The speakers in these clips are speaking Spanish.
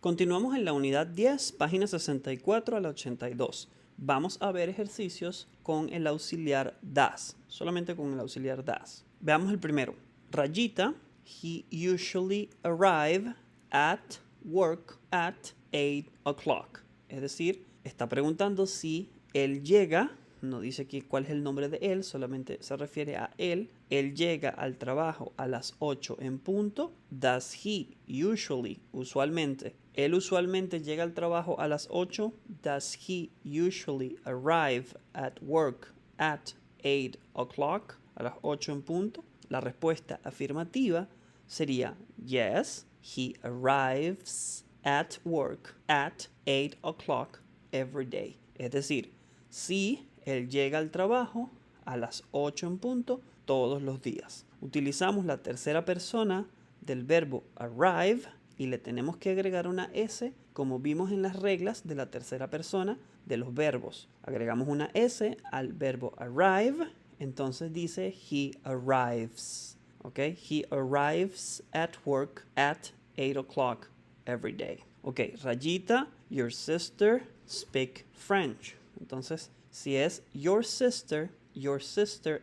Continuamos en la unidad 10, página 64 a la 82. Vamos a ver ejercicios con el auxiliar das, solamente con el auxiliar das. Veamos el primero. Rayita, he usually arrive at work at 8 o'clock. Es decir, está preguntando si él llega, no dice aquí cuál es el nombre de él, solamente se refiere a él. Él llega al trabajo a las 8 en punto. Does he usually, usualmente, él usualmente llega al trabajo a las 8. Does he usually arrive at work at 8 o'clock? A las 8 en punto. La respuesta afirmativa sería yes, he arrives at work at 8 o'clock every day. Es decir, sí, él llega al trabajo a las 8 en punto todos los días. Utilizamos la tercera persona del verbo arrive y le tenemos que agregar una S como vimos en las reglas de la tercera persona de los verbos. Agregamos una S al verbo arrive, entonces dice he arrives. ¿Ok? He arrives at work at 8 o'clock every day. Ok, rayita, your sister speak French. Entonces, si es your sister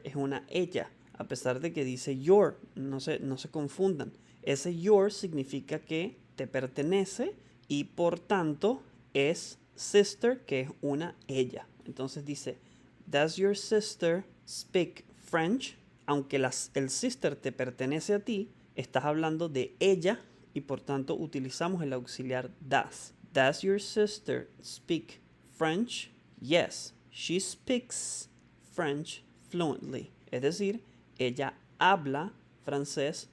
es una ella. A pesar de que dice your, no se confundan. Ese your significa que te pertenece y por tanto es sister, que es una ella. Entonces dice, does your sister speak French? Aunque el sister te pertenece a ti, estás hablando de ella y por tanto utilizamos el auxiliar does. Does your sister speak French? Yes, she speaks French fluently. Es decir, ella habla francés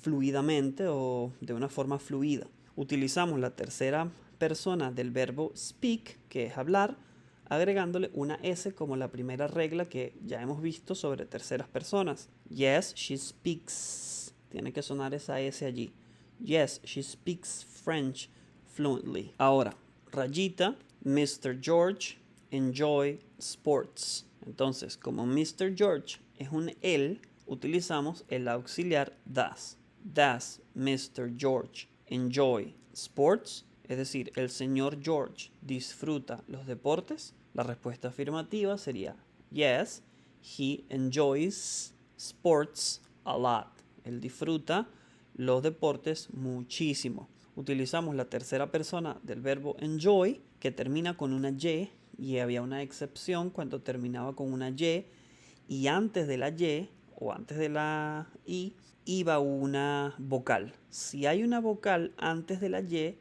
fluidamente o de una forma fluida. Utilizamos la tercera persona del verbo speak, que es hablar, agregándole una S como la primera regla que ya hemos visto sobre terceras personas. Yes, she speaks. Tiene que sonar esa S allí. Yes, she speaks French fluently. Ahora, rayita, Mr. George enjoy sports. Entonces, como Mr. George es un él, utilizamos el auxiliar does. Does Mr. George enjoy sports? Es decir, ¿el señor George disfruta los deportes? La respuesta afirmativa sería yes, he enjoys sports a lot. Él disfruta los deportes muchísimo. Utilizamos la tercera persona del verbo enjoy, que termina con una y había una excepción cuando terminaba con una y antes de la y o antes de la i iba una vocal. Si hay una vocal antes de la y,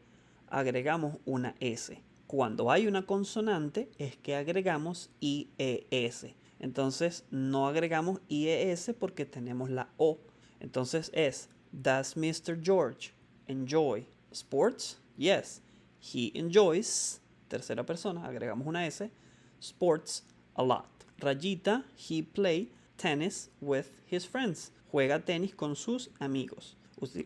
agregamos una s. Cuando hay una consonante es que agregamos ies. Entonces no agregamos ies porque tenemos la o. Entonces es, does Mr. George enjoy sports? Yes, he enjoys, tercera persona, agregamos una S, sports a lot. Rayita, he play tennis with his friends. Juega tenis con sus amigos.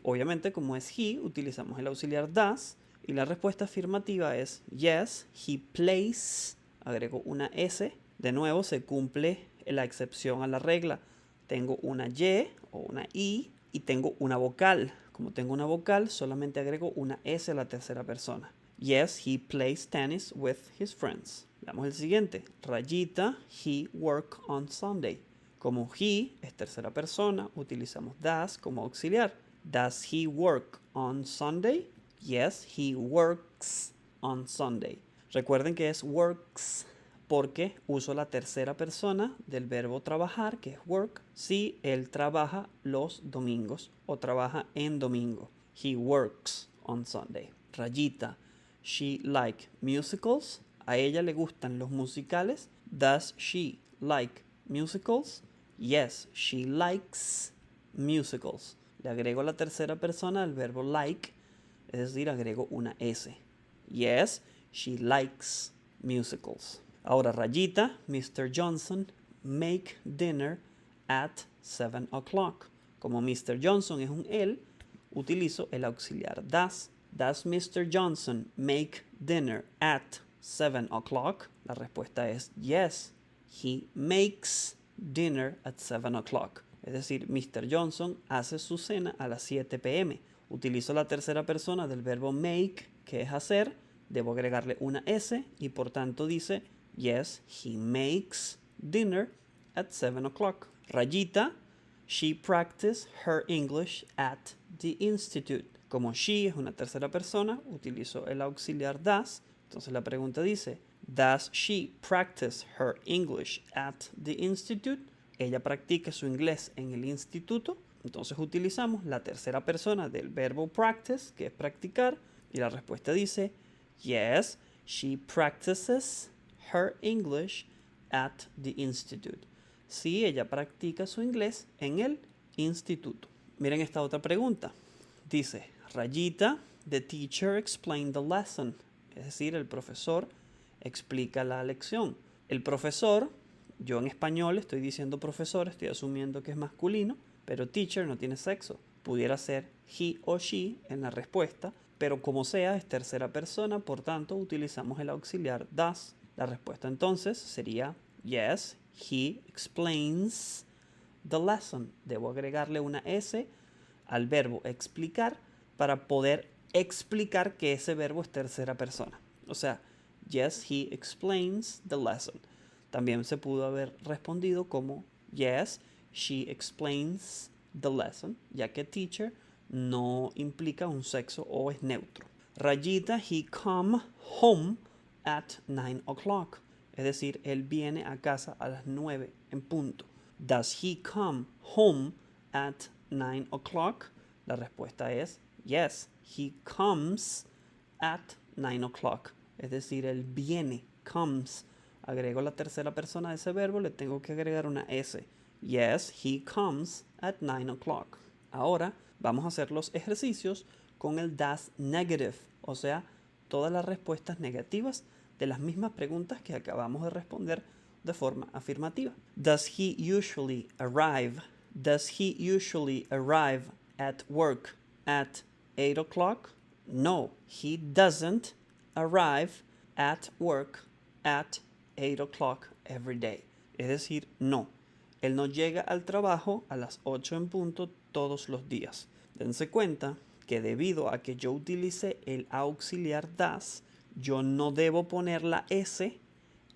Obviamente, como es he, utilizamos el auxiliar does. Y la respuesta afirmativa es yes, he plays. Agrego una S. De nuevo, se cumple la excepción a la regla. Tengo una Y o una I y tengo una vocal. Como tengo una vocal, solamente agrego una S a la tercera persona. Yes, he plays tennis with his friends. Veamos el siguiente. Rayita, he work on Sunday. Como he es tercera persona, utilizamos does como auxiliar. Does he work on Sunday? Yes, he works on Sunday. Recuerden que es works porque uso la tercera persona del verbo trabajar, que es work, si él trabaja los domingos o trabaja en domingo. He works on Sunday. Rayita, she like musicals. A ella le gustan los musicales. Does she like musicals? Yes, she likes musicals. Le agrego la tercera persona al verbo like, es decir, agrego una S. Yes, she likes musicals. Ahora, rayita, Mr. Johnson make dinner at 7 o'clock. Como Mr. Johnson es un él, utilizo el auxiliar does. Does Mr. Johnson make dinner at 7 o'clock? La respuesta es yes, he makes dinner at 7 o'clock. Es decir, Mr. Johnson hace su cena a las 7 p.m. Utilizo la tercera persona del verbo make, que es hacer, debo agregarle una S y por tanto dice, yes, he makes dinner at 7 o'clock. Rayita, she practiced her English at the institute. Como she es una tercera persona, utilizo el auxiliar does. Entonces la pregunta dice, does she practice her English at the institute? Ella practica su inglés en el instituto. Entonces utilizamos la tercera persona del verbo practice, que es practicar, y la respuesta dice, yes, she practices her English at the institute. Sí, ella practica su inglés en el instituto. Miren esta otra pregunta. Dice, rayita, the teacher explained the lesson. Es decir, el profesor explica la lección. El profesor, yo en español estoy diciendo profesor, estoy asumiendo que es masculino, pero teacher no tiene sexo. Pudiera ser he o she en la respuesta, pero como sea es tercera persona, por tanto utilizamos el auxiliar does. La respuesta entonces sería yes, he explains the lesson. Debo agregarle una S al verbo explicar para poder explicar que ese verbo es tercera persona. O sea, yes, he explains the lesson. También se pudo haber respondido como yes, she explains the lesson, ya que teacher no implica un sexo o es neutro. Rayita, he come home at 9 o'clock. Es decir, él viene a casa a las 9 en punto. Does he come home at 9 o'clock? La respuesta es yes, he comes at 9 o'clock. Es decir, él viene, comes. Agrego la tercera persona de ese verbo, le tengo que agregar una S. Yes, he comes at 9 o'clock. Ahora vamos a hacer los ejercicios con el does negative, o sea, todas las respuestas negativas de las mismas preguntas que acabamos de responder de forma afirmativa. Does he usually arrive? Does he usually arrive at work at 8 o'clock? No, he doesn't arrive at work at 8 o'clock every day. Es decir, no. Él no llega al trabajo a las 8 en punto todos los días. Dense cuenta que debido a que yo utilicé el auxiliar does, yo no debo poner la S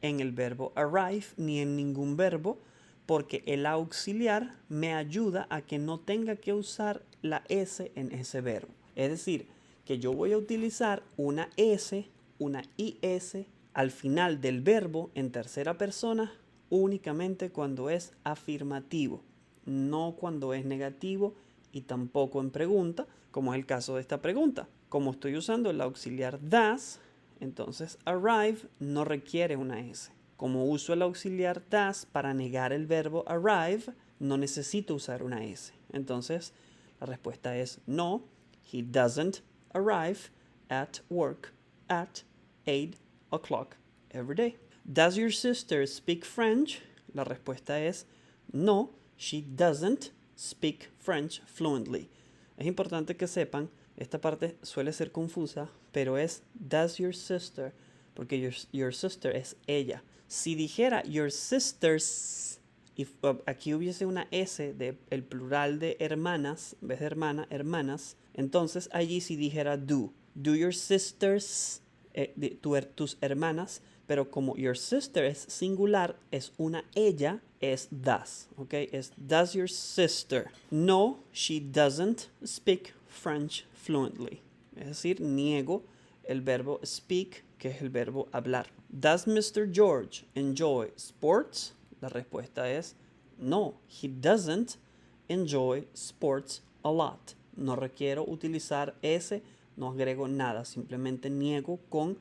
en el verbo arrive ni en ningún verbo porque el auxiliar me ayuda a que no tenga que usar la S en ese verbo. Es decir, que yo voy a utilizar una S, una IS al final del verbo en tercera persona únicamente cuando es afirmativo, no cuando es negativo y tampoco en pregunta, como es el caso de esta pregunta. Como estoy usando el auxiliar does, entonces arrive no requiere una S. Como uso el auxiliar does para negar el verbo arrive, no necesito usar una S. Entonces, la respuesta es no, he doesn't arrive at work at 8 o'clock every day. Does your sister speak French? La respuesta es no, she doesn't speak French fluently. Es importante que sepan, esta parte suele ser confusa, pero es does your sister, porque your sister es ella. Si dijera your sisters, y aquí hubiese una S de el plural de hermanas, en vez de hermana, hermanas, entonces allí si dijera do your sisters, tus hermanas, pero como your sister es singular, es una ella, es does, ¿ok? Es does your sister. No, she doesn't speak French fluently. Es decir, niego el verbo speak, que es el verbo hablar. Does Mr. George enjoy sports? La respuesta es no, he doesn't enjoy sports a lot. No requiero utilizar ese, no agrego nada, simplemente niego con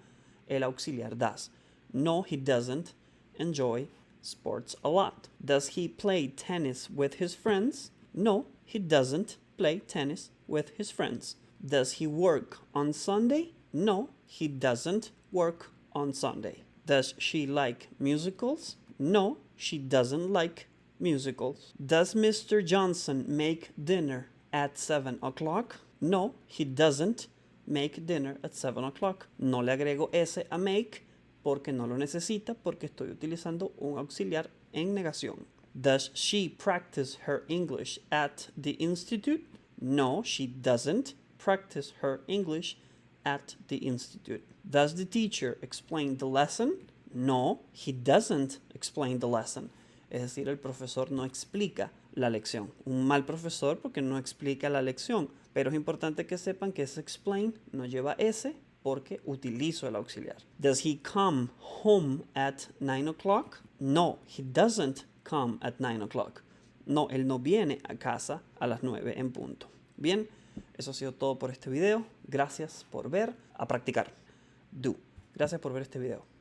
el auxiliar does. No, he doesn't enjoy sports a lot. Does he play tennis with his friends? No, he doesn't play tennis with his friends. Does he work on Sunday? No, he doesn't work on Sunday. Does she like musicals? No, she doesn't like musicals. Does Mr. Johnson make dinner at 7 o'clock? No, he doesn't make dinner at 7 o'clock. No le agrego S a make porque no lo necesita, porque estoy utilizando un auxiliar en negación. Does she practice her English at the institute? No, she doesn't practice her English at the institute. Does the teacher explain the lesson? No, he doesn't explain the lesson. Es decir, el profesor no explica la lección. Un mal profesor porque no explica la lección. Pero es importante que sepan que ese explain no lleva S porque utilizo el auxiliar. Does he come home at 9 o'clock? No, he doesn't come at 9 o'clock. No, él no viene a casa a las 9 en punto. Bien, eso ha sido todo por este video. Gracias por ver. A practicar. Do. Gracias por ver este video.